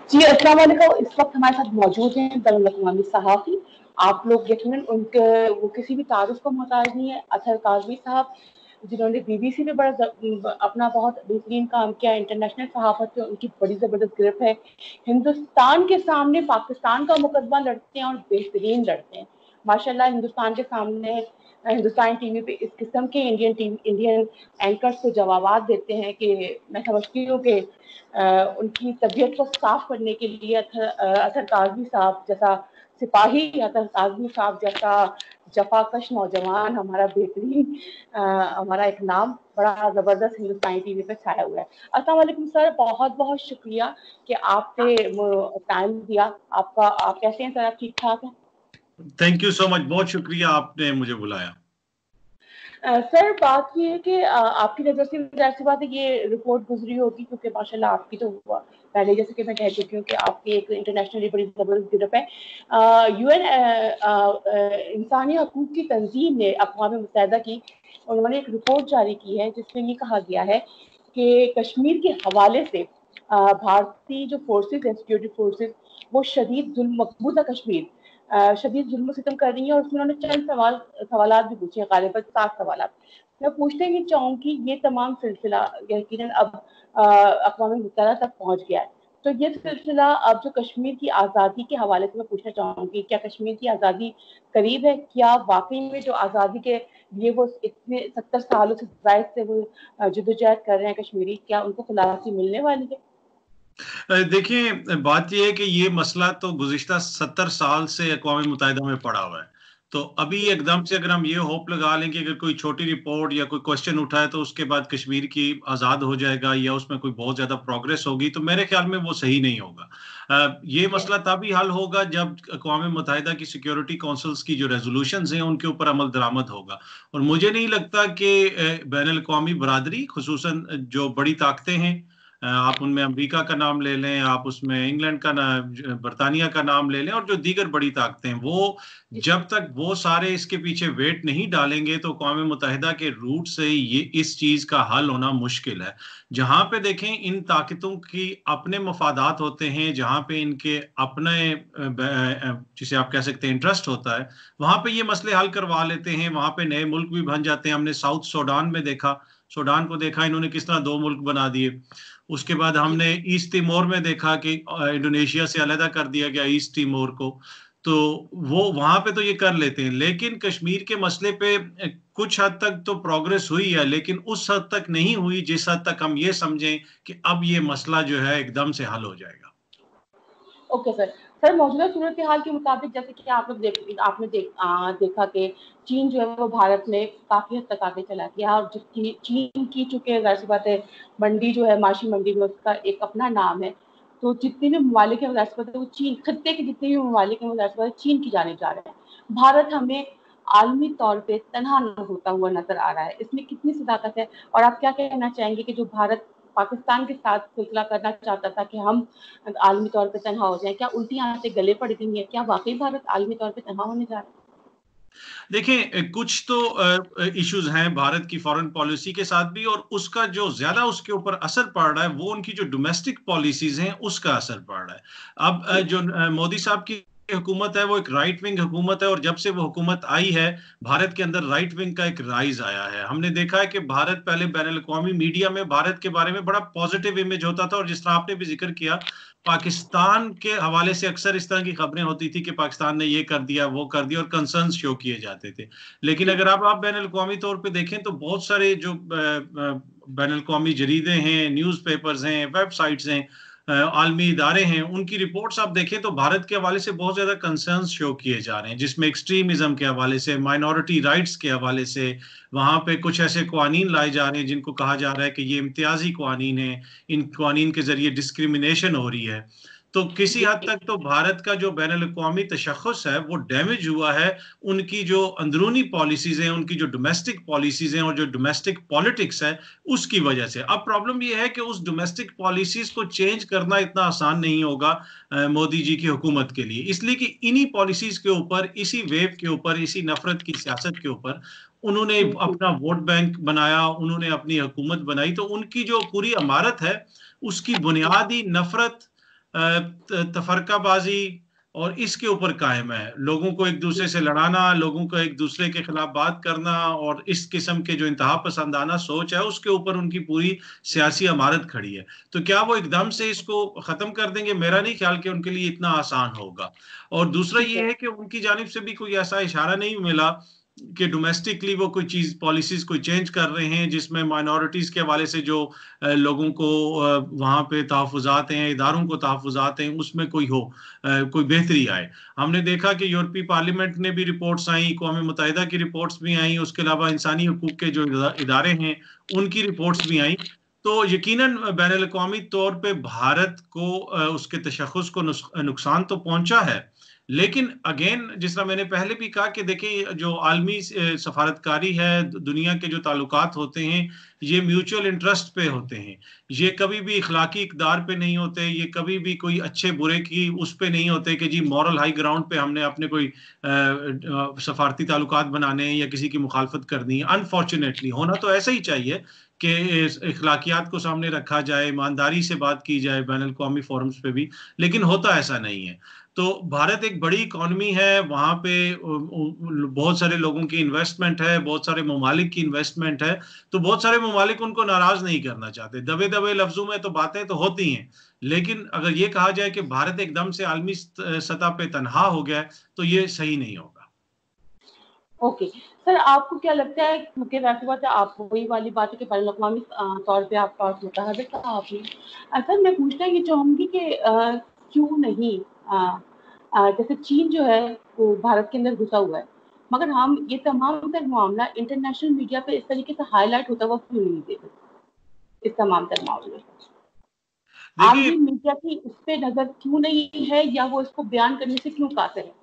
जी, अस्सलाम वालेकुम। इस वक्त हमारे साथ मौजूद हैं बैनुल-अक़वामी सहाफ़ी। आप लोग यकीनन उनके वो किसी भी तारुफ का मोहताज नहीं है। अतहर काज़मी साहब, जिन्होंने बीबीसी में अपना बहुत बेहतरीन काम किया, इंटरनेशनल सहाफ़त पे उनकी बड़ी ज़बरदस्त गिरफ्त है। हिंदुस्तान के सामने पाकिस्तान का मुकदमा लड़ते हैं और बेहतरीन लड़ते हैं। माशाल्लाह हिंदुस्तान के सामने हिंदुस्तान टीवी पे इस किस्म के इंडियन एंकर्स को जवाबात देते हैं कि मैं समझती हूँ कि उनकी तबीयत को साफ करने के लिए अतहर काज़मी साहब जैसा सिपाही, अतहर काज़मी साहब जैसा जफाकश नौजवान, हमारा बेहतरीन हमारा एक नाम बड़ा जबरदस्त हिंदुस्तानी टीवी पे छाया हुआ है। अस्सलाम वालेकुम सर, बहुत बहुत शुक्रिया कि आपने टाइम दिया। आप कैसे हैं सर? आप ठीक ठाक हैं? थैंक यू सो मच, बहुत शुक्रिया आपने मुझे बुलाया। सर बात ये है कि आपकी नज़र से ज़ाहिर सी बात है ये रिपोर्ट गुजरी होगी, क्योंकि माशाल्लाह आपकी तो पहले जैसे कि मैं कह चुकी हूँ कि आपकी एक इंटरनेशनली बड़ी ज़बरदस्त गिरफ्त है। यूएन इंसानी हकूक़ की तंजीम ने अक़वाम मुत्तहिदा की, उन्होंने एक रिपोर्ट जारी की है जिसमें ये कहा गया है कि कश्मीर के हवाले से भारतीय जो फोर्सेज है, सिक्योरिटी फोर्सेज, वो शदीद जुल्म, मकबूजा कश्मीर शदीद जुल्म सितम कर रही है। और उसमें उन्होंने चंद सवालात भी पूछे हैं, गालिबन 7 सवालात। मैं पूछते ही चाहूँगी ये तमाम सिलसिला यकीनन अब अक़वाम मुत्तहिदा तक पहुँच गया है। तो ये सिलसिला अब जो कश्मीर की आज़ादी के हवाले से मैं पूछना चाहूँगी, क्या कश्मीर की आज़ादी करीब है? क्या वाक़ई में जो आज़ादी के लिए वो इतने 70 सालों से ज़ायद से वो जद्दोजहद कर रहे हैं कश्मीरी, क्या उनको खुलासी मिलने वाली है? देखिए, बात ये है कि ये मसला तो गुज़िश्ता 70 साल से अक़वाम मुत्तहिदा में पड़ा हुआ है। तो अभी एकदम से अगर हम ये होप लगा लें कि अगर कोई छोटी रिपोर्ट या कोई क्वेश्चन उठाए तो उसके बाद कश्मीर की आज़ाद हो जाएगा या उसमें कोई बहुत ज़्यादा प्रोग्रेस होगी, तो मेरे ख्याल में वो सही नहीं होगा। ये मसला तभी हल होगा जब अक़वाम मुत्तहिदा की सिक्योरिटी काउंसिल्स की जो रेज़ोल्यूशंस हैं उनके ऊपर अमल दरामद होगा। और मुझे नहीं लगता कि बैनुल-अक़वामी बरादरी, ख़ुसूसन जो बड़ी ताकतें हैं, आप उनमें अमेरिका का नाम ले लें, आप उसमें इंग्लैंड का बरतानिया का नाम ले लें, और जो दीगर बड़ी ताकतें हैं, वो जब तक वो सारे इसके पीछे वेट नहीं डालेंगे तो अक़वाम मुत्तहिदा के रूट से ये इस चीज़ का हल होना मुश्किल है। जहाँ पे देखें इन ताकतों की अपने मफादात होते हैं, जहाँ पे इनके अपने जिसे आप कह सकते हैं इंटरेस्ट होता है, वहाँ पे ये मसले हल करवा लेते हैं, वहाँ पे नए मुल्क भी बन जाते हैं। हमने साउथ सूडान में देखा, सूडान को देखा इन्होंने किस तरह 2 मुल्क बना दिए। उसके बाद हमने ईस्ट तिमोर में देखा कि इंडोनेशिया से अलग कर दिया गया ईस्ट तिमोर को। तो वो वहाँ पे तो ये कर लेते हैं, लेकिन कश्मीर के मसले पे कुछ हद तक तो प्रोग्रेस हुई है, लेकिन उस हद तक नहीं हुई जिस हद तक हम ये समझें कि अब ये मसला जो है एकदम से हल हो जाएगा। Okay sir. सर मौजूदा सूरत हाल के मुताबिक जैसे कि आपने देखा कि चीन जो है वो भारत में काफ़ी हद तक आगे चला गया, और जबकि चीन की चूँकि ज़ाहिर-सी बात है मंडी जो है, माशी मंडी में उसका एक अपना नाम है। तो जितने भी ममालिक हैं वो ज़ाहिर-सी बात है वो चीन खत्ते के जितने भी ममालिक हैं वो ज़ाहिर-सी बात है चीन की जानिब जा रहे हैं। भारत हमें आलमी तौर पे तनहा होता हुआ नज़र आ रहा है। इसमें कितनी सदाकत है? और आप क्या कहना चाहेंगे कि जो भारत पाकिस्तान के साथ सिलसिला करना चाहता था कि हम आलमी तौर पे तनहा हो जाएँ, क्या उल्टी आँतें गले पड़ गई हैं? क्या वाक़ई भारत आलमी तौर पे तनहा होने जा रहा है? देखें, कुछ तो इश्यूज हैं भारत की फॉरेन पॉलिसी के साथ भी, और उसका जो ज्यादा उसके ऊपर असर पड़ रहा है वो उनकी जो डोमेस्टिक पॉलिसीज हैं उसका असर पड़ रहा है। अब जो मोदी साहब की हुकूमत है वो एक राइट विंग हुकूमत है, और जब से वो हुकूमत आई है भारत के अंदर राइट विंग का एक राइज आया है। हमने देखा है कि भारत पहले बैनुल-अक़वामी मीडिया में भारत के बारे में बड़ा पॉजिटिव इमेज होता था, और जिस तरह आपने भी जिक्र किया, पाकिस्तान के हवाले से अक्सर इस तरह की खबरें होती थी कि पाकिस्तान ने ये कर दिया, वो कर दिया, और कंसर्न शो किए जाते थे। लेकिन अगर आप बैनुल-अक़वामी तौर पे देखें तो बहुत सारे जो बैनुल-अक़वामी जरीदे हैं, न्यूज़पेपर्स हैं, वेबसाइट्स हैं, आलमी इदारे हैं, उनकी रिपोर्ट्स आप देखें तो भारत के हवाले से बहुत ज़्यादा कंसर्न्स शो किए जा रहे हैं, जिसमें एक्सट्रीमिज़्म के हवाले से, माइनॉरिटी राइट्स के हवाले से, वहाँ पे कुछ ऐसे क़वानीन लाए जा रहे हैं जिनको कहा जा रहा है कि ये इम्तियाज़ी क़वानीन हैं, इन क़वानीन के ज़रिए डिस्क्रिमिनेशन हो रही है। तो किसी हद तक तो भारत का जो बैनुल-अक़वामी तशख़्ख़ुस है वो डैमेज हुआ है, उनकी जो अंदरूनी पॉलिसीज़ हैं, उनकी जो डोमेस्टिक पॉलिसीज़ हैं और जो डोमेस्टिक पॉलिटिक्स है, उसकी वजह से। अब प्रॉब्लम ये है कि उस डोमेस्टिक पॉलिसीज़ को चेंज करना इतना आसान नहीं होगा मोदी जी की हुकूमत के लिए, इसलिए कि इन्हीं पॉलिसीज़ के ऊपर, इसी वेव के ऊपर, इसी नफ़रत की सियासत के ऊपर उन्होंने अपना वोट बैंक बनाया, उन्होंने अपनी हुकूमत बनाई। तो उनकी जो पूरी इमारत है उसकी बुनियाद ही नफ़रत, तफरकाबाजी और इसके ऊपर कायम है। लोगों को एक दूसरे से लड़ाना, लोगों को एक दूसरे के खिलाफ बात करना और इस किस्म के जो इंतहा पसंदाना सोच है उसके ऊपर उनकी पूरी सियासी इमारत खड़ी है। तो क्या वो एकदम से इसको खत्म कर देंगे? मेरा नहीं ख्याल कि उनके लिए इतना आसान होगा। और दूसरा ठीक ये है। है कि उनकी जानिब से भी कोई ऐसा इशारा नहीं मिला कि डोमेस्टिकली वो कोई चीज पॉलिसीज कोई चेंज कर रहे हैं जिसमें माइनॉरिटीज के हवाले से जो लोगों को वहां पे तहफुजात हैं, इदारों को तहफुजात हैं, उसमें कोई हो, कोई बेहतरी आए। हमने देखा कि यूरोपीय पार्लियामेंट ने भी रिपोर्ट्स आई, अक़वाम मुत्तहिदा की रिपोर्ट्स भी आई, उसके अलावा इंसानी हकूक के जो इदारे हैं उनकी रिपोर्ट्स भी आई। तो यकीनन बैनुल अक़वामी तौर पे भारत को उसके तशख़्ख़ुस को नुकसान तो पहुंचा है, लेकिन अगेन जिस तरह मैंने पहले भी कहा कि देखिए जो आलमी सफारतकारी है, दुनिया के जो ताल्लुकात होते हैं ये म्यूचुअल इंटरेस्ट पे होते हैं, ये कभी भी इखलाकी इक़दार पे नहीं होते, ये कभी भी कोई अच्छे बुरे की उस पे नहीं होते कि जी मॉरल हाई ग्राउंड पे हमने अपने कोई सफारती ताल्लुकात बनाने हैं या किसी की मुखालफत करनी है। अनफॉर्चुनेटली होना तो ऐसा ही चाहिए कि इखलाकियात को सामने रखा जाए, ईमानदारी से बात की जाए बैनुल अक़वामी फोरम्स पे भी, लेकिन होता ऐसा नहीं है। तो भारत एक बड़ी इकॉनमी है, वहां पे बहुत सारे लोगों की इन्वेस्टमेंट है, बहुत सारे ममालिक की इन्वेस्टमेंट है, तो बहुत सारे ममालिक उनको नाराज नहीं करना चाहते। दबे दबे लफ्जों में तो बातें तो होती हैं, लेकिन अगर ये कहा जाए कि भारत एकदम से आलमी सतह पे तनहा हो गया है तो ये सही नहीं होगा। ओके सर, आपको क्या लगता है कि वैसी बात है, आप वही वाली बात है कि बैनुल अक़वामी तौर पे आपका मुताबिक कहा आपने। सर मैं पूछना ये चाहूंगी कि क्यों नहीं जैसे चीन जो है वो भारत के अंदर घुसा हुआ है, मगर हम ये तमाम तर मामला इंटरनेशनल मीडिया पे इस तरीके से हाईलाइट होता हुआ क्यों नहीं देते? इस तमाम तर मामले देखिए आलमी मीडिया की उस पे नजर क्यों नहीं है, या वो इसको बयान करने से क्यों कातर है?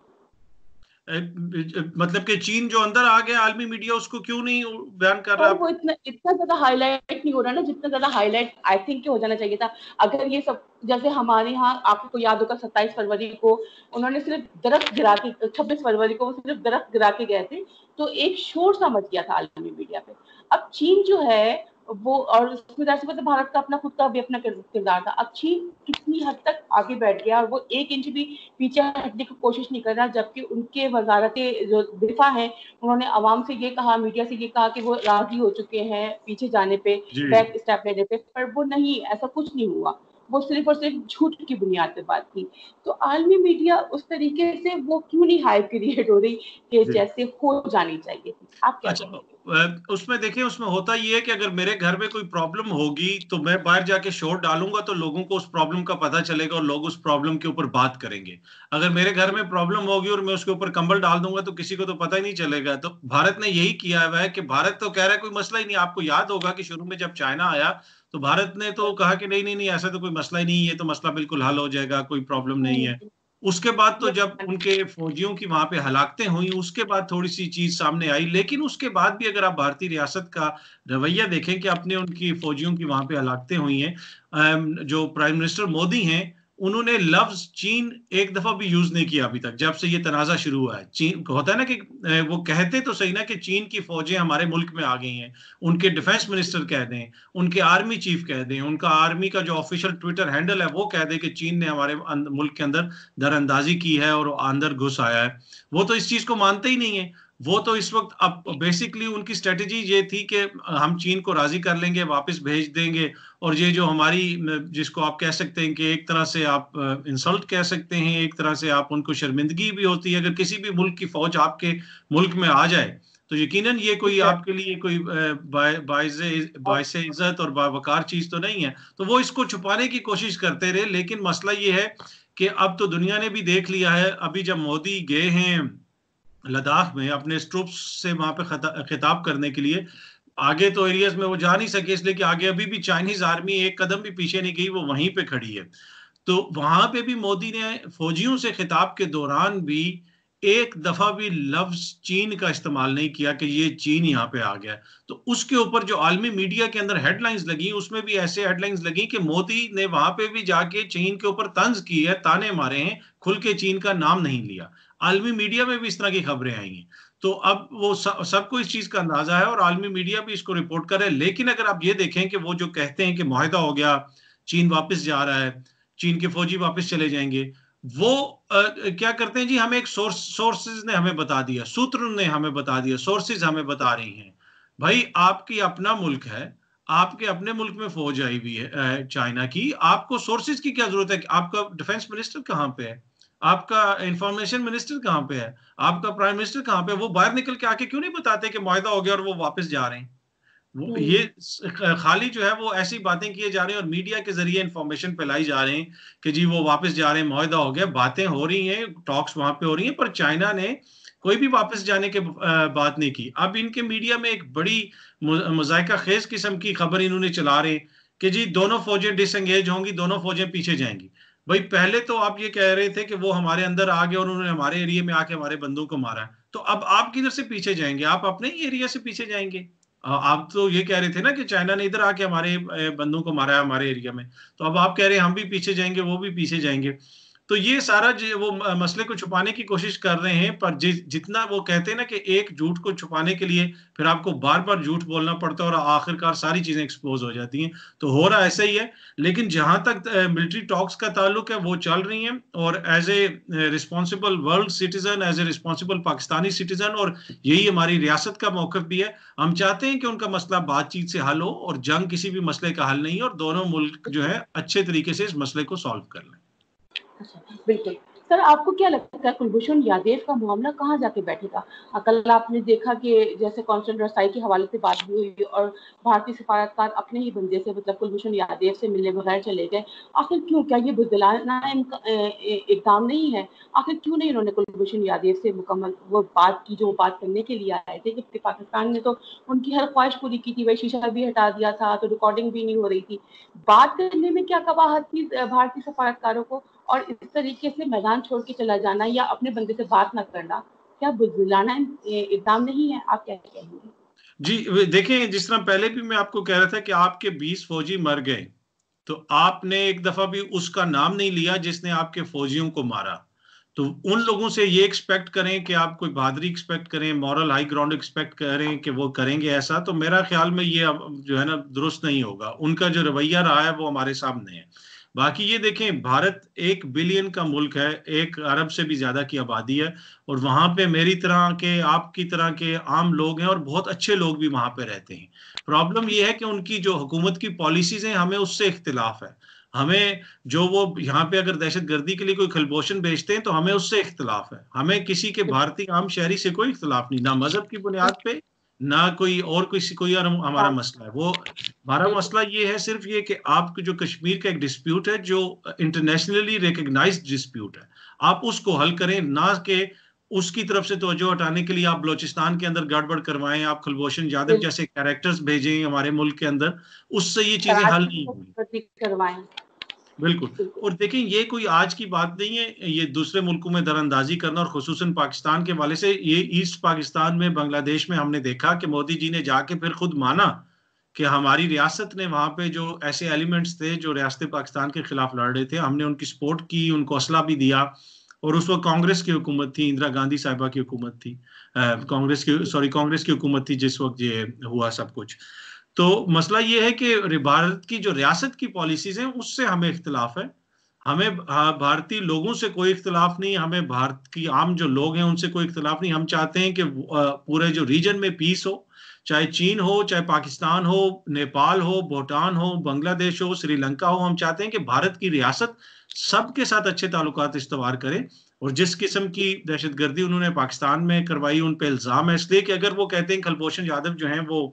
मतलब कि चीन जो अंदर आ गया आलमी मीडिया उसको क्यों नहीं बयान कर रहा? और वो इतना ज्यादा हाईलाइट नहीं हो रहा ना, जितना ज्यादा हाईलाइट आई थिंक हो जाना चाहिए था। अगर ये सब जैसे हमारे यहाँ आपको याद होगा 27 फरवरी को उन्होंने सिर्फ दरख्त गिरा के, 26 फरवरी को वो सिर्फ दरख्त गिरा के गए थे, तो एक शोर सा मच गया था आलमी मीडिया पे। अब चीन जो है वो, और उसमें जाहिर सी बात है भारत का अपना खुद का भी अपना किरदार था। अब चीन कितनी हद तक आगे बैठ गया और वो एक इंच भी पीछे हटने की कोशिश नहीं कर रहा, जबकि उनके वजारत जो दिफा है उन्होंने आवाम से ये कहा, मीडिया से ये कहा कि वो राजी हो चुके हैं पीछे जाने पे, जी बैक स्टेप लेने पे, पर वो नहीं, ऐसा कुछ नहीं हुआ। वो सिर्फ और सिर्फ झूठ की बुनियाद पे बात थी। तो आलमी मीडिया उस तरीके से वो क्यों नहीं हाइप क्रिएट हो रही कि जी। जैसे हो जानी चाहिए थी? आप क्या अच्छा, कहेंगे? उसमें देखिए उसमें होता ये है कि अगर मेरे घर में कोई प्रॉब्लम होगी तो मैं बाहर जाके शोर डालूंगा तो लोगों को उस प्रॉब्लम का पता चलेगा और लोग उस प्रॉब्लम के ऊपर बात करेंगे। अगर मेरे घर में प्रॉब्लम होगी और मैं उसके ऊपर कंबल डाल दूंगा तो किसी को तो पता ही नहीं चलेगा। तो भारत ने यही किया हुआ है कि भारत तो कह रहा है कोई मसला ही नहीं। आपको याद होगा कि शुरू में जब चाइना आया तो भारत ने तो कहा कि नहीं नहीं नहीं, ऐसा तो कोई मसला ही नहीं है, तो मसला बिल्कुल हल हो जाएगा, कोई प्रॉब्लम नहीं है। उसके बाद तो जब उनके फौजियों की वहां पे हलाकतें हुई उसके बाद थोड़ी सी चीज सामने आई, लेकिन उसके बाद भी अगर आप भारतीय रियासत का रवैया देखें कि अपने उनकी फौजियों की वहां पे हलाकतें हुई हैं, जो प्राइम मिनिस्टर मोदी हैं उन्होंने लफ्ज चीन एक दफा भी यूज नहीं किया अभी तक, जब से ये तनाजा शुरू हुआ है। चीन होता है ना कि वो कहते तो सही ना कि चीन की फौजें हमारे मुल्क में आ गई हैं, उनके डिफेंस मिनिस्टर कह दें, उनके आर्मी चीफ कह दें, उनका आर्मी का जो ऑफिशियल ट्विटर हैंडल है वो कह दे कि चीन ने हमारे मुल्क के अंदर दरअंदाजी की है और अंदर घुस आया है। वो तो इस चीज को मानते ही नहीं है। वो तो इस वक्त अब बेसिकली उनकी स्ट्रेटेजी ये थी कि हम चीन को राजी कर लेंगे, वापस भेज देंगे, और ये जो हमारी, जिसको आप कह सकते हैं कि एक तरह से आप इंसल्ट कह सकते हैं, एक तरह से आप उनको शर्मिंदगी भी होती है अगर किसी भी मुल्क की फौज आपके मुल्क में आ जाए, तो यकीनन ये कोई आपके लिए कोई बाइसे इज्जत और बावकार चीज तो नहीं है। तो वो इसको छुपाने की कोशिश करते रहे, लेकिन मसला ये है कि अब तो दुनिया ने भी देख लिया है। अभी जब मोदी गए हैं लद्दाख में अपने ट्रूप्स से वहां पे खिताब करने के लिए, आगे तो एरियाज में वो जा नहीं सके इसलिए कि आगे अभी भी चाइनीज आर्मी एक कदम भी पीछे नहीं गई, वो वहीं पे खड़ी है। तो वहां पे भी मोदी ने फौजियों से खिताब के दौरान भी एक दफा भी लफ्ज चीन का इस्तेमाल नहीं किया कि ये चीन यहाँ पे आ गया। तो उसके ऊपर जो आलमी मीडिया के अंदर हेडलाइंस लगी उसमें भी ऐसे हेडलाइंस लगी कि मोदी ने वहां पे भी जाके चीन के ऊपर तंज की है, ताने मारे हैं, खुल के चीन का नाम नहीं लिया। आलमी मीडिया में भी इस तरह की खबरें आई हैं। तो अब वो सबको इस चीज का अंदाजा है और आलमी मीडिया भी इसको रिपोर्ट कर रहा है। लेकिन अगर आप ये देखें कि वो जो कहते हैं कि मुआहदा हो गया, चीन वापस जा रहा है, चीन के फौजी वापस चले जाएंगे। वो क्या करते हैं जी, हमें एक सोर्सेज ने हमें बता दिया, सूत्र ने हमें बता दिया, सोर्सेज हमें बता रही हैं। भाई आपकी अपना मुल्क है, आपके अपने मुल्क में फौज आई हुई है चाइना की, आपको सोर्सेज की क्या जरूरत है? आपका डिफेंस मिनिस्टर कहाँ पे है? आपका इंफॉर्मेशन मिनिस्टर कहाँ पे है? आपका प्राइम मिनिस्टर कहाँ पे है? वो बाहर निकल के आके क्यों नहीं बताते कि मुआहदा हो गया और वो वापस जा रहे हैं? वो ये हम्म। खाली जो है वो ऐसी बातें किए जा रहे हैं और मीडिया के जरिए इंफॉर्मेशन फैलाई जा रहे हैं कि जी वो वापस जा रहे हैं, मुआहदा हो गया, बातें हो रही हैं, टॉक्स वहां पे हो रही हैं, पर चाइना ने कोई भी वापस जाने के बात नहीं की। अब इनके मीडिया में एक बड़ी मुजायका खेज किस्म की खबर इन्होंने चला रहे कि जी दोनों फौजें डिसंगेज होंगी, दोनों फौजें पीछे जाएंगी। भाई पहले तो आप ये कह रहे थे कि वो हमारे अंदर आ गए और उन्होंने हमारे एरिया में आके हमारे बंदों को मारा, तो अब आप किधर से पीछे जाएंगे? आप अपने ही एरिया से पीछे जाएंगे। आप तो ये कह रहे थे ना कि चाइना ने इधर आके हमारे बंदों को मारा है हमारे एरिया में, तो अब आप कह रहे हैं हम भी पीछे जाएंगे, वो भी पीछे जाएंगे। तो ये सारा वो मसले को छुपाने की कोशिश कर रहे हैं, पर जितना वो कहते हैं ना कि एक झूठ को छुपाने के लिए फिर आपको बार बार झूठ बोलना पड़ता है और आखिरकार सारी चीजें एक्सपोज हो जाती हैं। तो हो रहा ऐसा ही है। लेकिन जहां तक मिलिट्री टॉक्स का ताल्लुक है वो चल रही हैं, और as a responsible world citizen, as a responsible Pakistani citizen, और यही हमारी रियासत का मौकफ भी है, हम चाहते हैं कि उनका मसला बातचीत से हल हो, और जंग किसी भी मसले का हल नहीं है, और दोनों मुल्क जो है अच्छे तरीके से इस मसले को सॉल्व कर लें। अच्छा, बिल्कुल। सर, आपको क्या लगता है कुलभूषण यादव का मामला कहाँ जाके बैठेगा? कल आपने देखा कि जैसे कांस्टेंट रसाई के हवाले से बात भी हुई और भारतीय सफारतकार अपने ही बंदे से, मतलब कुलभूषण यादव से मिलने बगैर चले गए। आखिर क्यों? क्या ये बुज़दिलाना इक़दाम नहीं है? आखिर क्यों नहीं उन्होंने कुलभूषण यादव से मुकम्मल वो बात की जो बात करने के लिए आए थे? जबकि पाकिस्तान ने तो उनकी हर ख्वाहिश पूरी की थी, वही शीशा भी हटा दिया था, तो रिकॉर्डिंग भी नहीं हो रही थी। बात करने में क्या कबाहत थी भारतीय सफारतकारों को? और इस तरीके से मैदान छोड़ के चला जाना या अपने बंदे से बात ना करना, क्या बुज़दिलाना इक़दाम नहीं है? आप क्या कहेंगे? जी देखें, जिस तरह पहले भी मैं आपको कह रहा था कि आपके 20 फौजी मर गए, तो आपने एक दफा भी उसका नाम नहीं लिया जिसने आपके फौजियों को मारा। तो उन लोगों से ये एक्सपेक्ट करें कि आप कोई बहादुरी एक्सपेक्ट करें, मॉरल हाई ग्राउंड एक्सपेक्ट करें कि वो करेंगे ऐसा, तो मेरा ख्याल में ये जो है ना दुरुस्त नहीं होगा। उनका जो रवैया रहा है वो हमारे सामने है। बाकी ये देखें, भारत 1 बिलियन का मुल्क है, 1 अरब से भी ज्यादा की आबादी है, और वहां पे मेरी तरह के, आपकी तरह के आम लोग हैं, और बहुत अच्छे लोग भी वहां पे रहते हैं। प्रॉब्लम यह है कि उनकी जो हुकूमत की पॉलिसीज हैं, हमें उससे इख्तिलाफ है। हमें जो वो यहाँ पे अगर दहशत गर्दी के लिए कोई खलबोशन भेजते हैं तो हमें उससे इख्तिलाफ है। हमें किसी के भारतीय आम शहरी से कोई इख्तिलाफ नहीं, ना मजहब की बुनियाद पे, ना कोई और कोई और हमारा मसला है। वो हमारा मसला ये है सिर्फ ये कि आपको जो कश्मीर का एक डिस्प्यूट है, जो इंटरनेशनली रिकग्नाइज्ड डिस्प्यूट है, आप उसको हल करें, ना कि उसकी तरफ से तवज्जो हटाने के लिए आप बलोचिस्तान के अंदर गड़बड़ करवाएं, आप कुलभूषण यादव जैसे कैरेक्टर्स भेजें हमारे मुल्क के अंदर। उससे ये चीजें हल नहीं होंगी। करवाएं। बिल्कुल। और देखें, ये कोई आज की बात नहीं है, ये दूसरे मुल्कों में दरअंदाजी करना, और खुसूसन पाकिस्तान के वाले से, ये ईस्ट पाकिस्तान में, बांग्लादेश में हमने देखा कि मोदी जी ने जाके फिर खुद माना कि हमारी रियासत ने वहां पे जो ऐसे एलिमेंट्स थे जो रियासत पाकिस्तान के खिलाफ लड़ रहे थे, हमने उनकी सपोर्ट की, उनको असला भी दिया। और उस वक्त कांग्रेस की हुकूमत थी, इंदिरा गांधी साहिबा की हुकूमत थी, कांग्रेस की हुकूमत थी जिस वक्त ये हुआ सब कुछ। तो मसला ये है कि भारत की जो रियासत की पॉलिसीज हैं उससे हमें इख्तिलाफ है। हमें भारतीय लोगों से कोई इख्तिलाफ नहीं, हमें भारत की आम जो लोग हैं उनसे कोई इख्तिलाफ नहीं। हम चाहते हैं कि पूरे जो रीजन में पीस हो, चाहे चीन हो, चाहे पाकिस्तान हो, नेपाल हो, भूटान हो, बांग्लादेश हो, श्रीलंका हो। हम चाहते हैं कि भारत की रियासत सबके साथ अच्छे ताल्लुकात इस्तवार करे। और जिस किस्म की दहशतगर्दी उन्होंने पाकिस्तान में करवाई, उन पर इल्जाम है, इसलिए कि अगर वो कहते हैं कुलभूषण यादव जो हैं वो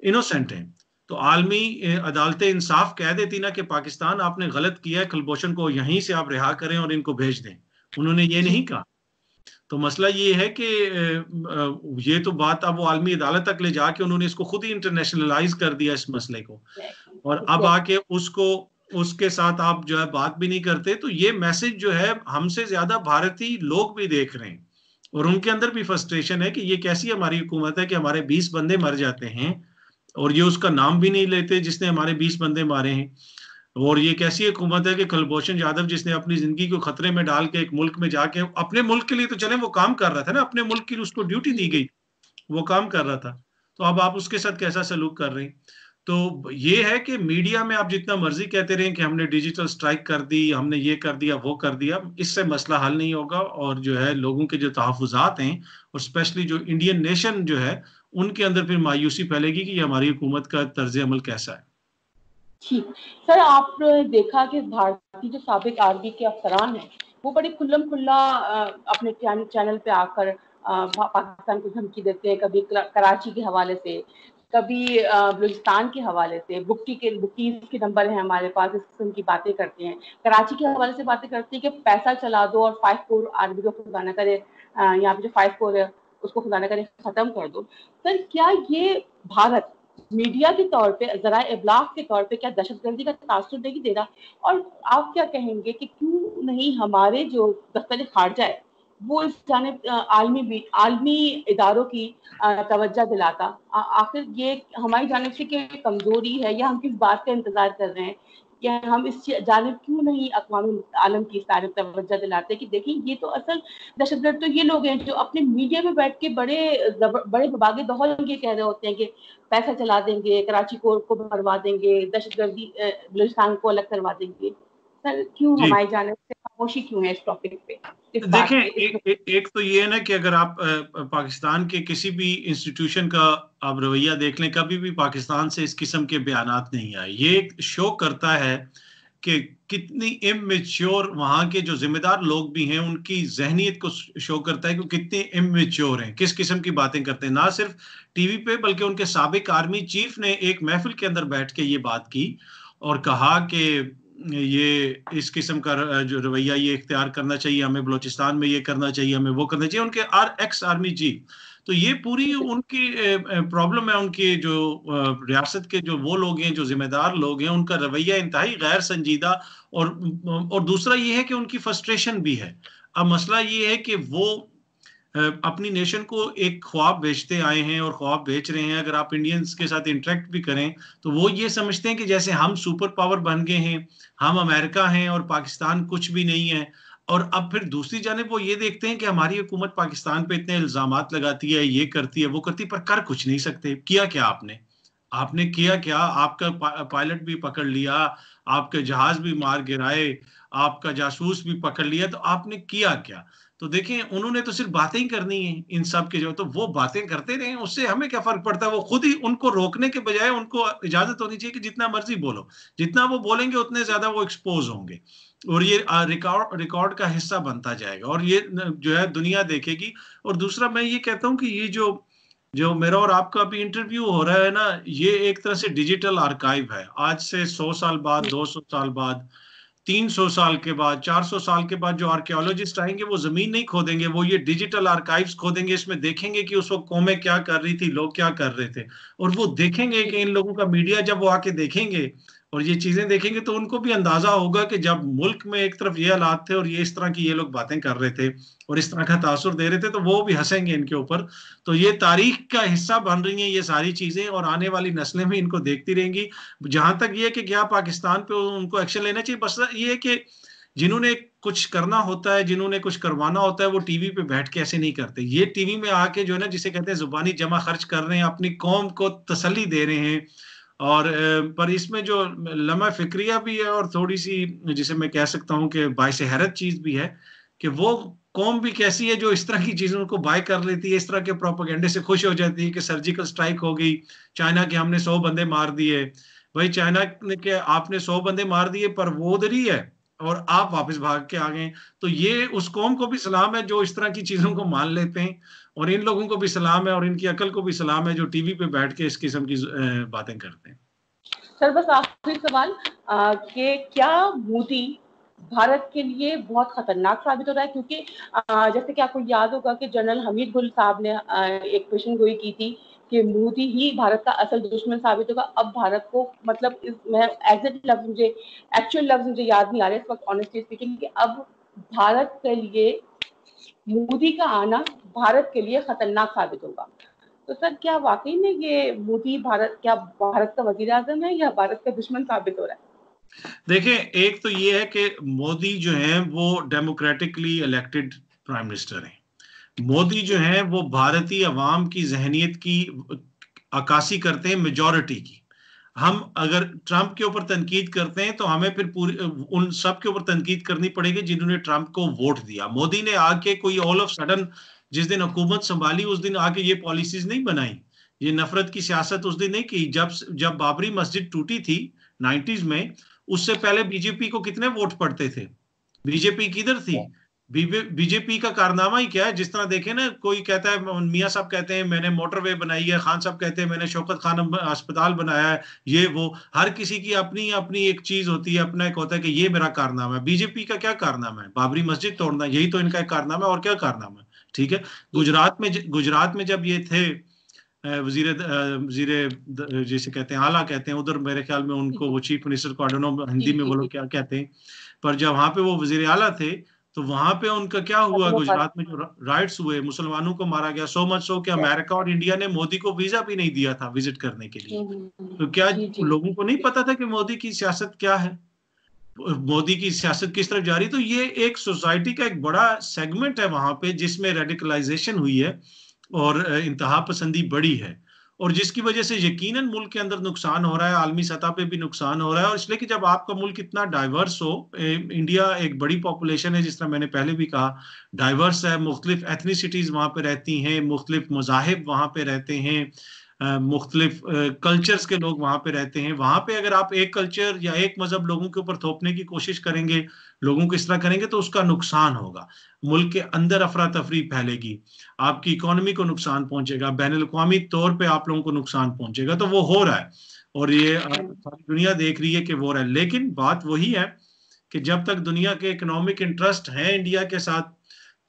इनोसेंट हैं, तो आलमी अदालतें इंसाफ कह देती ना कि पाकिस्तान आपने गलत किया है, कुलभूषण को यहीं से आप रिहा करें और इनको भेज दें। उन्होंने ये नहीं कहा। तो मसला ये है कि ये तो बात अब वो आलमी अदालत तक ले जाके उन्होंने इसको खुद ही इंटरनेशनलाइज कर दिया इस मसले को, और अब आके उसको उसके साथ आप जो है बात भी नहीं करते। तो ये मैसेज जो है हमसे ज्यादा भारतीय लोग भी देख रहे हैं, और उनके अंदर भी फ्रस्ट्रेशन है कि ये कैसी हमारी हुकूमत है कि हमारे 20 बंदे मर जाते हैं और ये उसका नाम भी नहीं लेते जिसने हमारे 20 बंदे मारे हैं। और ये कैसी हुकूमत है कि कुलभूषण यादव जिसने अपनी जिंदगी को खतरे में डाल के एक मुल्क में जाके, अपने मुल्क के लिए तो चले वो काम कर रहा था ना, अपने मुल्क की उसको ड्यूटी दी गई, वो काम कर रहा था, तो अब आप उसके साथ कैसा सलूक कर रहे हैं? तो ये है कि मीडिया में आप जितना मर्जी कहते रहें कि हमने डिजिटल स्ट्राइक कर दी, हमने ये कर दिया, वो कर दिया, इससे मसला हल नहीं होगा। और जो है लोगों के जो तहफ़्फ़ुज़ात हैं, और स्पेशली जो इंडियन नेशन जो है, उनके अंदर फिर मायूसी फैलेगी कि हमारी हुकूमत का तर्ज अमल कैसा है। ठीक। सर, आपने देखा कि भारतीय जो साबिक आर्मी के अफसरान हैं, वो बड़ी खुल्लम खुल्ला अपने चैनल पे आकर पाकिस्तान को धमकी देते हैं, कभी कराची के हवाले से, कभी बलूचिस्तान के हवाले से, बुकीज के नंबर है हमारे पास, इस किस्म की बातें करते हैं। कराची के हवाले से बातें करते हैं कि पैसा चला दो और 5 कोर आर्मी को खुदा न करे, यहाँ पे जो 5 कोर है उसको खुदा न करे खत्म कर दो। सर, क्या ये भारत मीडिया के तौर पे, ज़राए इब्लाग के तौर पे क्या दहशतगर्दी का तासुर नहीं दे रहा? और आप क्या कहेंगे कि क्यों नहीं हमारे जो दफ्तर खारजा है वो इस जानिब आलमी इदारों की तवज्जो दिलाता? आखिर ये हमारी जानिब से क्या कमजोरी है, या हम किस बात का इंतजार कर रहे हैं, या हम इस जानिब क्यों नहीं अक़वाम आलम की इस तरफ तवज्जो दिलाते कि देखिए ये तो असल दहशतगर्द तो ये लोग हैं जो अपने मीडिया में बैठ के बड़े बबागे दौहल ये कह रहे होते हैं कि पैसा चला देंगे, कराची को भरवा देंगे, दहशतगर्दी बलूचिस्तान को अलग करवा देंगे। सर, क्यों जी, हमारी जानिब से खामोशी क्यों है इस टॉपिक पे, इस देखें, बात पे, इस एक तो ये है ना कि अगर आप पाकिस्तान के किसी भी इंस्टीट्यूशन का आप रवैया देख लें, कभी भी पाकिस्तान से इस किस्म के बयानात नहीं आए। ये एक शो करता है कि कितनी इमेच्योर वहां के जो जिम्मेदार लोग भी हैं, उनकी जहनीत को शो करता है कि कितने इमेच्योर हैं, किस किस्म की बातें करते हैं। ना सिर्फ टीवी पे, बल्कि उनके साबिक आर्मी चीफ ने एक महफिल के अंदर बैठ के ये बात की और कहा कि ये इस किस्म का जो रवैया ये इख्तियार करना चाहिए, हमें बलूचिस्तान में ये करना चाहिए, हमें वो करना चाहिए, उनके एक्स आर्मी चीफ। तो ये पूरी उनकी प्रॉब्लम है। उनकी जो रियासत के जो वो लोग हैं, जो जिम्मेदार लोग हैं, उनका रवैया इंतहाई गैर संजीदा। और दूसरा ये है कि उनकी फ्रस्ट्रेशन भी है। अब मसला ये है कि वो अपनी नेशन को एक ख्वाब बेचते आए हैं और ख्वाब बेच रहे हैं। अगर आप इंडियंस के साथ इंटरेक्ट भी करें तो वो ये समझते हैं कि जैसे हम सुपर पावर बन गए हैं, हम अमेरिका हैं और पाकिस्तान कुछ भी नहीं है। और अब फिर दूसरी जानिब वो ये देखते हैं कि हमारी हुकूमत पाकिस्तान पे इतने इल्जामात लगाती है, ये करती है, वो करती है, पर कर कुछ नहीं सकते। किया क्या आपने? आपने किया क्या? आपका पायलट भी पकड़ लिया, आपके जहाज भी मार गिराए, आपका जासूस भी पकड़ लिया, तो आपने किया क्या? तो देखें, उन्होंने तो सिर्फ बातें ही करनी है इन सब के, जो तो वो बातें करते रहे, उससे हमें क्या फर्क पड़ता है? वो खुद ही, उनको रोकने के बजाय उनको इजाजत होनी चाहिए कि जितना मर्जी बोलो, जितना वो बोलेंगे उतने ज्यादा वो एक्सपोज होंगे और ये रिकॉर्ड का हिस्सा बनता जाएगा और ये जो है दुनिया देखेगी। और दूसरा मैं ये कहता हूँ कि ये जो जो मेरा और आपका अभी इंटरव्यू हो रहा है ना, ये एक तरह से डिजिटल आर्काइव है। आज से 100 साल बाद, 200 साल बाद, 300 साल के बाद, 400 साल के बाद जो आर्कियोलॉजिस्ट आएंगे वो जमीन नहीं खोदेंगे, वो ये डिजिटल आर्काइव्स खोदेंगे। इसमें देखेंगे कि उस वक्त कौमें क्या कर रही थी, लोग क्या कर रहे थे। और वो देखेंगे कि इन लोगों का मीडिया, जब वो आके देखेंगे और ये चीजें देखेंगे, तो उनको भी अंदाजा होगा कि जब मुल्क में एक तरफ ये हालात थे और ये इस तरह की ये लोग बातें कर रहे थे और इस तरह का तासुर दे रहे थे, तो वो भी हंसेंगे इनके ऊपर। तो ये तारीख का हिस्सा बन रही हैं ये सारी चीजें, और आने वाली नस्लें भी इनको देखती रहेंगी। जहां तक ये कि क्या पाकिस्तान पे उनको एक्शन लेना चाहिए, बस ये है कि जिन्होंने कुछ करना होता है, जिन्होंने कुछ करवाना होता है, वो टीवी पे बैठ के ऐसे नहीं करते। ये टीवी में आके जो है ना, जिसे कहते हैं जुबानी जमा खर्च कर रहे हैं, अपनी कौम को तसल्ली दे रहे हैं। और पर इसमें जो लम्हा फिक्रिया भी है और थोड़ी सी, जिसे मैं कह सकता हूँ कि बाइस हैरत चीज भी है, कि वो कौम भी कैसी है जो इस तरह की चीजों को बाय कर लेती है, इस तरह के प्रोपेगेंडे से खुश हो जाती है कि सर्जिकल स्ट्राइक हो गई, चाइना के हमने 100 बंदे मार दिए। भाई, चाइना ने के आपने 100 बंदे मार दिए, पर वो उधर ही है और आप वापस भाग के आ गए। तो ये उस कौम को भी सलाम है जो इस तरह की चीजों को मान लेते हैं, और इन लोगों को भी सलाम है और इनकी अकल को भी सलाम है जो टीवी पे बैठ के इस किस्म की बातें करते हैं। सर, बस आखिरी सवाल कि क्या मोदी भारत के लिए बहुत खतरनाक साबित हो रहा है? क्योंकि जैसे कि आपको याद होगा कि जनरल हमीद गुल साहब ने एक पेशन गोई की थी कि मोदी ही भारत का असल दुश्मन साबित होगा। अब भारत को, मतलब मैं एग्जैक्ट लफ्ज मुझे, एक्चुअल लफ्ज मुझे याद नहीं आ रहे इस वक्त ऑनेस्टली स्पीकिंग, कि अब भारत के लिए मोदी का आना भारत के लिए खतरनाक साबित होगा। तो सर, क्या वाकई में ये मोदी क्या भारत का वजीर आजम है या भारत का दुश्मन साबित हो रहा है? देखिए, एक तो ये है कि मोदी जो है वो डेमोक्रेटिकली इलेक्टेड प्राइम मिनिस्टर हैं। मोदी जो है वो भारतीय अवाम की जहनीत की अक्कासी करते हैं, मेजॉरिटी की। हम अगर ट्रंप के ऊपर तनकीद करते हैं तो हमें फिर पूरी उन सब के ऊपर तनकीद करनी पड़ेगी जिन्होंने ट्रंप को वोट दिया। मोदी ने आके कोई ऑल ऑफ सडन जिस दिन हुकूमत संभाली उस दिन आके ये पॉलिसीज नहीं बनाई, ये नफरत की सियासत उस दिन नहीं की। जब जब बाबरी मस्जिद टूटी थी 90s में, उससे पहले बीजेपी को कितने वोट पड़ते थे? बीजेपी किधर थी? बीजेपी का कारनामा ही क्या है? जिस तरह देखे ना, कोई कहता है, मियां साहब कहते हैं मैंने मोटरवे बनाई है, खान साहब कहते हैं मैंने शौकत खान अस्पताल बनाया है, ये वो, हर किसी की अपनी अपनी एक चीज होती है, अपना एक होता है कि ये मेरा कारनामा है। बीजेपी का क्या कारनामा है? बाबरी मस्जिद तोड़ना, यही तो इनका एक कारनामा है, और क्या कारनामा है? ठीक है। गुजरात में जब ये थे वजीर वजीर जैसे कहते हैं आला कहते हैं उधर, मेरे ख्याल में उनको वो चीफ मिनिस्टर को, आई डोंट नो हिंदी में वो लोग क्या कहते हैं, पर जब वहां पे वो वजीर आला थे तो वहां पे उनका क्या हुआ, गुजरात में जो राइट्स हुए, मुसलमानों को मारा गया, सो मच सो कि अमेरिका और इंडिया ने मोदी को वीजा भी नहीं दिया था विजिट करने के लिए। तो क्या लोगों को नहीं पता था कि मोदी की सियासत क्या है, मोदी की सियासत किस तरफ जा रही? तो ये एक सोसाइटी का एक बड़ा सेगमेंट है वहां पे जिसमें रेडिकलाइजेशन हुई है और इंतहा पसंदी बढ़ी है, और जिसकी वजह से यकीनन मुल्क के अंदर नुकसान हो रहा है, आलमी सतह पे भी नुकसान हो रहा है। और इसलिए कि जब आपका मुल्क इतना डाइवर्स हो, इंडिया एक बड़ी पॉपुलेशन है, जिस तरह मैंने पहले भी कहा, डाइवर्स है, मुख्तलिफ एथनिसिटीज वहां पे रहती हैं, मुख्तलिफ मजाहिब वहां पे रहते हैं, मुख्तलिफ कल्चर्स के लोग वहां पे रहते हैं। वहां पे अगर आप एक कल्चर या एक मजहब लोगों के ऊपर थोपने की कोशिश करेंगे, लोगों को इस तरह करेंगे, तो उसका नुकसान होगा, मुल्क के अंदर अफरा तफरी फैलेगी, आपकी इकोनॉमी को नुकसान पहुंचेगा, बैनुल अक़वामी तौर पे आप लोगों को नुकसान पहुंचेगा। तो वो हो रहा है और ये सारी दुनिया देख रही है कि वो हो रहा है। लेकिन बात वही है कि जब तक दुनिया के इकोनॉमिक इंटरेस्ट हैं इंडिया के साथ,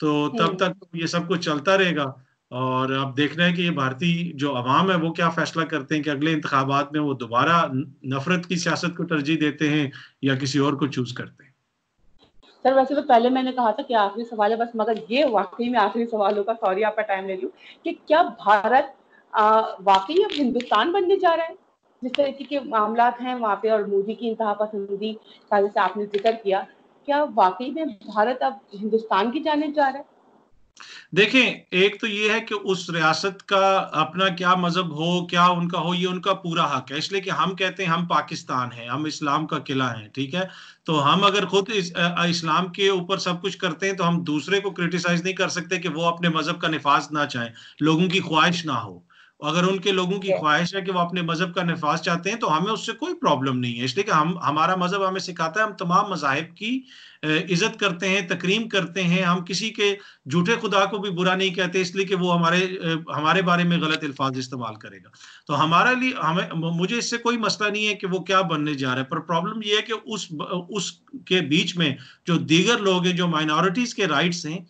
तो तब तक ये सब कुछ चलता रहेगा। और अब देखना है कि ये भारतीय जो अवाम है वो क्या फैसला करते हैं कि अगले इंतखाबात में वो दोबारा नफरत की सियासत को तरजीह देते हैं या किसी और को चूज करते हैं। सर वैसे तो पहले मैंने कहा था कि आखिरी सवाल है बस, मगर ये वाकई में आखिरी सवाल होगा, सॉरी आपका टाइम ले लूं, कि क्या भारत वाकई अब हिंदुस्तान बनने जा रहा है? जिस तरीके के मामला हैं वहाँ पे और मोदी की इंतहा पसंदी का जैसे आपने जिक्र किया, क्या वाकई में भारत अब हिंदुस्तान की जाने जा रहा है? देखें, एक तो ये है कि उस रियासत का अपना क्या मजहब हो, क्या उनका हो, ये उनका पूरा हक है। इसलिए कि हम कहते हैं हम पाकिस्तान हैं, हम इस्लाम का किला हैं, ठीक है। तो हम अगर खुद इस्लाम के ऊपर सब कुछ करते हैं तो हम दूसरे को क्रिटिसाइज नहीं कर सकते कि वो अपने मजहब का निफाज ना चाहें, लोगों की ख्वाहिश ना हो। अगर उनके लोगों की ख्वाहिश है कि वो अपने मजहब का निफाज चाहते हैं तो हमें उससे कोई प्रॉब्लम नहीं है। इसलिए कि हमारा मजहब हमें सिखाता है हम तमाम मजाहिब की इज्जत करते हैं, तकरीम करते हैं, हम किसी के झूठे खुदा को भी बुरा नहीं कहते इसलिए कि वो हमारे बारे में गलत अल्फाज इस्तेमाल करेगा। तो हमारे लिए मुझे इससे कोई मसला नहीं है कि वो क्या बनने जा रहा है, पर प्रॉब्लम ये है कि उसके बीच में जो दीगर लोग हैं, जो माइनॉरिटीज के राइट्स हैं,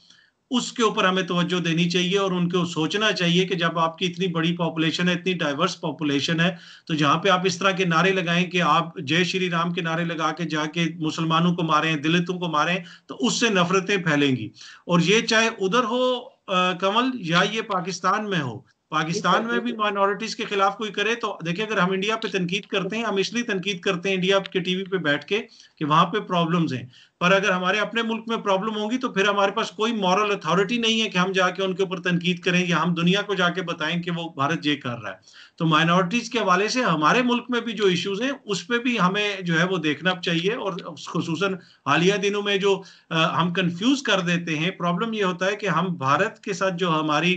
उसके ऊपर हमें तवज्जो देनी चाहिए और उनको सोचना चाहिए कि जब आपकी इतनी बड़ी पॉपुलेशन है, इतनी डाइवर्स पॉपुलेशन है, तो जहां पे आप इस तरह के नारे लगाएं कि आप जय श्री राम के नारे लगा के जाके मुसलमानों को मारें, दलितों को मारें, तो उससे नफरतें फैलेंगी। और ये चाहे उधर हो कमल, या ये पाकिस्तान में हो, पाकिस्तान में भी माइनॉरिटीज के खिलाफ कोई करे तो देखिए, अगर हम इंडिया पे तनकीद करते हैं, हम इसलिए तनकीद करते हैं इंडिया के टीवी पे बैठ के कि वहां पे प्रॉब्लम्स हैं, पर अगर हमारे अपने मुल्क में प्रॉब्लम होगी तो फिर हमारे पास कोई मॉरल अथॉरिटी नहीं है कि हम जाके उनके ऊपर तनकीद करें या हम दुनिया को जाके बताएं कि वो भारत ये कर रहा है। तो माइनॉरिटीज के हवाले से हमारे मुल्क में भी जो इश्यूज हैं उस पर भी हमें जो है वो देखना चाहिए। और खुसूसन हालिया दिनों में जो हम कंफ्यूज कर देते हैं, प्रॉब्लम ये होता है कि हम भारत के साथ जो हमारी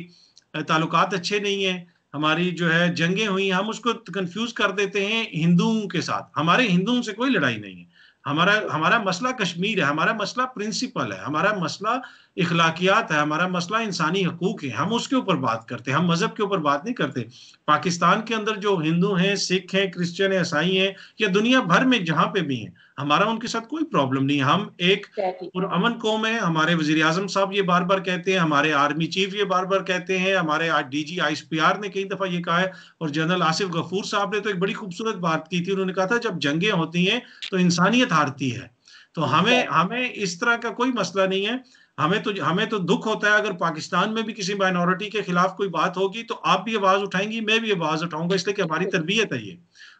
ताल्लुकात अच्छे नहीं है, हमारी जो है जंगें हुई, हम उसको कंफ्यूज कर देते हैं हिंदुओं के साथ। हमारे हिंदुओं से कोई लड़ाई नहीं है, हमारा मसला कश्मीर है, हमारा मसला प्रिंसिपल है, हमारा मसला इखलाकियात है, हमारा मसला इंसानी हकूक है, हम उसके ऊपर बात करते हैं, हम मजहब के ऊपर बात नहीं करते। पाकिस्तान के अंदर जो हिंदू हैं, सिख हैं, क्रिश्चियन हैं, ईसाई हैं, या दुनिया भर में जहां पे भी हैं, हमारा उनके साथ कोई प्रॉब्लम नहीं है। हम एक अमन कौम है, हमारे वजीर आजम साहब ये बार बार कहते हैं, हमारे आर्मी चीफ ये बार बार कहते हैं, हमारे डीजी ISPR ने कई दफा ये कहा है, और जनरल आसिफ गफूर साहब ने तो एक बड़ी खूबसूरत बात की थी, उन्होंने कहा था जब जंगें होती हैं तो इंसानियत हारती है। तो हमें इस तरह का कोई मसला नहीं है। हमें तो दुख होता है अगर पाकिस्तान में भी किसी माइनॉरिटी के खिलाफ कोई बात होगी तो आप भी आवाज उठाएंगी, मैं भी आवाज उठाऊंगा, इसलिए कि हमारी तरबियत है ये,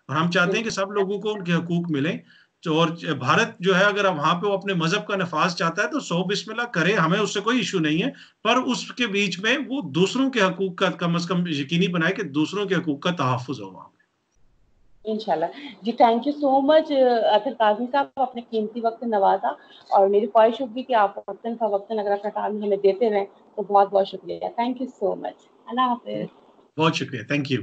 और हम चाहते हैं कि सब लोगों को उनके हकूक मिले। और भारत जो है अगर वहां पे वो अपने मजहब का नफाज चाहता है तो सौ बिस्मिल्लाह करे, हमें उससे कोई इशू नहीं है, पर उसके बीच में वो दूसरों के हकूक का कम से कम यकीनी बनाए कि दूसरों के हकूक का तहफ्फुज हो वहां पे। इंशाल्लाह जी। थैंक यू सो मच अतर काज़मी साहब, अपने कीमती वक्त नवाजा। और मेरी ख्वाहिश होगी कि आप वक्तन फ़वक्तन अगर अपना टाइम हमें देते रहें तो बहुत बहुत शुक्रिया। Thank you so much. अल्लाह हाफिज। बहुत शुक्रिया, थैंक यू।